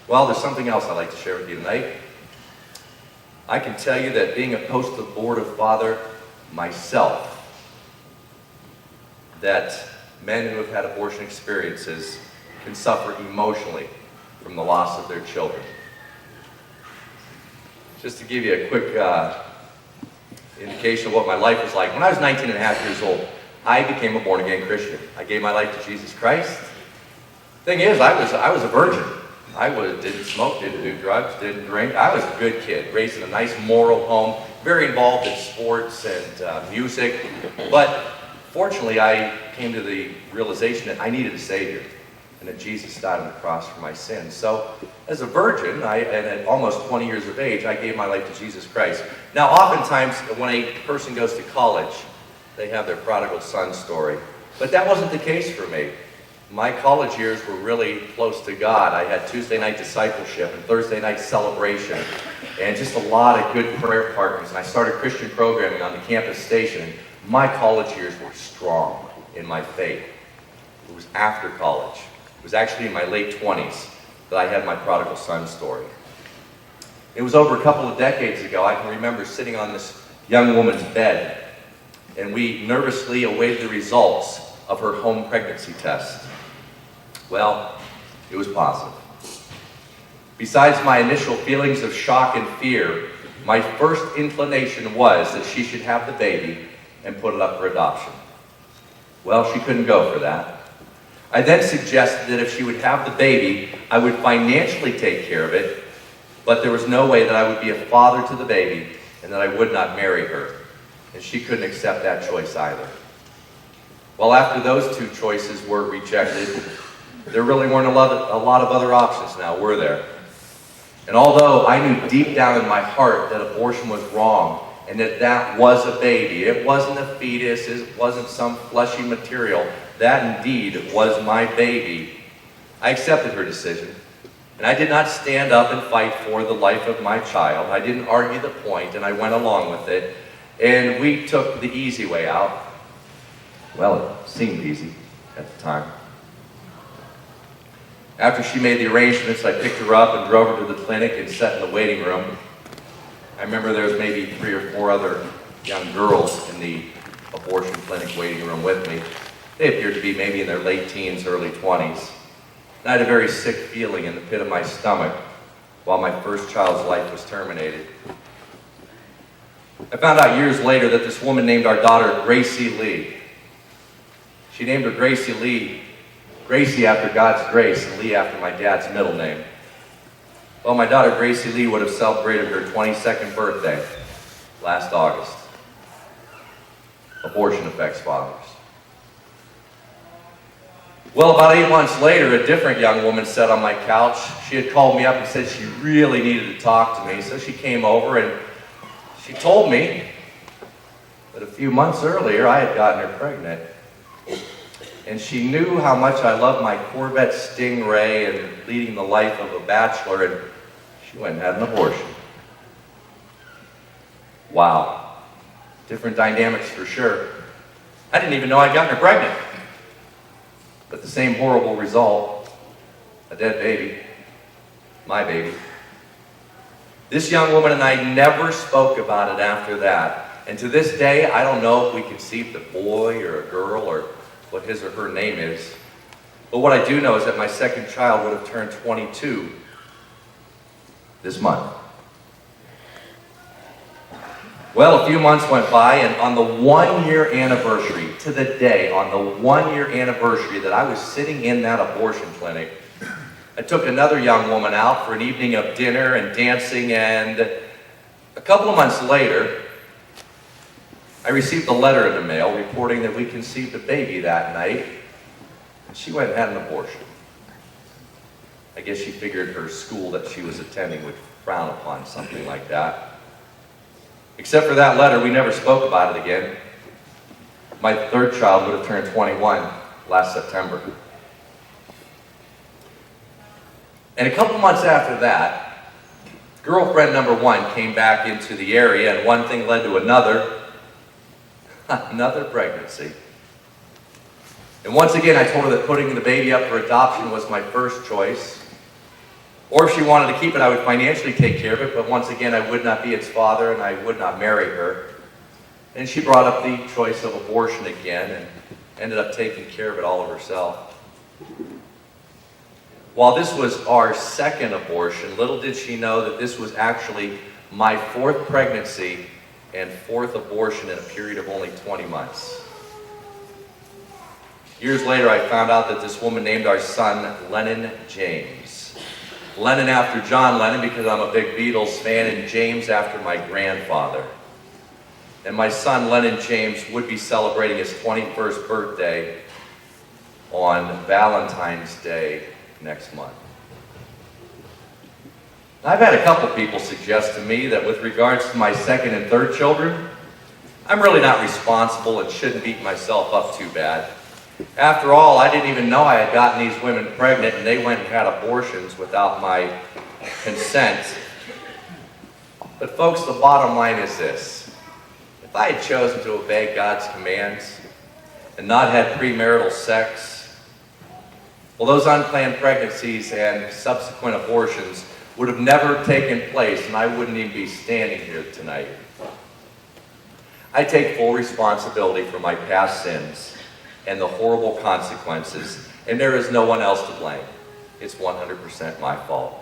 Well, there's something else I'd like to share with you tonight. I can tell you that being a post-abortive father myself, that men who have had abortion experiences can suffer emotionally from the loss of their children. Just to give you a quick indication of what my life was like. When I was 19 and a half years old, I became a born-again Christian. I gave my life to Jesus Christ. Thing is, I was a virgin. Didn't smoke, didn't do drugs, didn't drink. I was a good kid, raised in a nice Morrow home, very involved in sports and music. But fortunately, I came to the realization that I needed a Savior and that Jesus died on the cross for my sins. So as a virgin, and at almost 20 years of age, I gave my life to Jesus Christ. Now, oftentimes, when a person goes to college, they have their prodigal son story. But that wasn't the case for me. My college years were really close to God. I had Tuesday night discipleship and Thursday night celebration and just a lot of good prayer partners. And I started Christian programming on the campus station. My college years were strong in my faith. It was after college. It was actually in my late 20s that I had my prodigal son story. It was over a couple of decades ago. I can remember sitting on this young woman's bed, and we nervously awaited the results of her home pregnancy test. Well, it was positive. Besides my initial feelings of shock and fear, my first inclination was that she should have the baby and put it up for adoption. Well, she couldn't go for that. I then suggested that if she would have the baby, I would financially take care of it, but there was no way that I would be a father to the baby and that I would not marry her. And she couldn't accept that choice either. Well, after those two choices were rejected, there really weren't a lot of other options now, were there? And although I knew deep down in my heart that abortion was wrong and that that was a baby, it wasn't a fetus, it wasn't some fleshy material, that indeed was my baby, I accepted her decision. And I did not stand up and fight for the life of my child. I didn't argue the point, and I went along with it. And we took the easy way out. Well, it seemed easy at the time. After she made the arrangements, I picked her up and drove her to the clinic and sat in the waiting room. I remember there was maybe 3 or 4 other young girls in the abortion clinic waiting room with me. They appeared to be maybe in their late teens, early 20s. And I had a very sick feeling in the pit of my stomach while my first child's life was terminated. I found out years later that this woman named our daughter Gracie Lee. She named her Gracie Lee, Gracie after God's grace, and Lee after my dad's middle name. Well, my daughter Gracie Lee would have celebrated her 22nd birthday last August. Abortion affects fathers. Well, about 8 months later, a different young woman sat on my couch. She had called me up and said she really needed to talk to me, so she came over and she told me that a few months earlier I had gotten her pregnant. And she knew how much I loved my Corvette Stingray and leading the life of a bachelor, and she went and had an abortion. Wow. Different dynamics for sure. I didn't even know I'd gotten her pregnant. But the same horrible result, a dead baby, my baby. This young woman and I never spoke about it after that. And to this day, I don't know if we conceived a boy or a girl or what his or her name is. But what I do know is that my second child would have turned 22 this month. Well, a few months went by, and on the 1-year anniversary, to the day, on the 1-year anniversary that I was sitting in that abortion clinic, I took another young woman out for an evening of dinner and dancing, and a couple of months later, I received a letter in the mail reporting that we conceived a baby that night, and she went and had an abortion. I guess she figured her school that she was attending would frown upon something like that. Except for that letter, we never spoke about it again. My third child would have turned 21 last September. And a couple months after that, girlfriend number 1 came back into the area, and one thing led to another. Another pregnancy. And once again, I told her that putting the baby up for adoption was my first choice. Or if she wanted to keep it, I would financially take care of it, but once again, I would not be its father and I would not marry her. And she brought up the choice of abortion again and ended up taking care of it all of herself. While this was our second abortion, little did she know that this was actually my fourth pregnancy and fourth abortion in a period of only 20 months. Years later, I found out that this woman named our son Lennon James. Lennon after John Lennon because I'm a big Beatles fan, and James after my grandfather. And my son Lennon James would be celebrating his 21st birthday on Valentine's Day next month. I've had a couple people suggest to me that with regards to my second and third children, I'm really not responsible and shouldn't beat myself up too bad. After all, I didn't even know I had gotten these women pregnant and they went and had abortions without my consent. But folks, the bottom line is this. If I had chosen to obey God's commands and not had premarital sex, well, those unplanned pregnancies and subsequent abortions would have never taken place, and I wouldn't even be standing here tonight. I take full responsibility for my past sins and the horrible consequences, and there is no one else to blame. It's 100% my fault.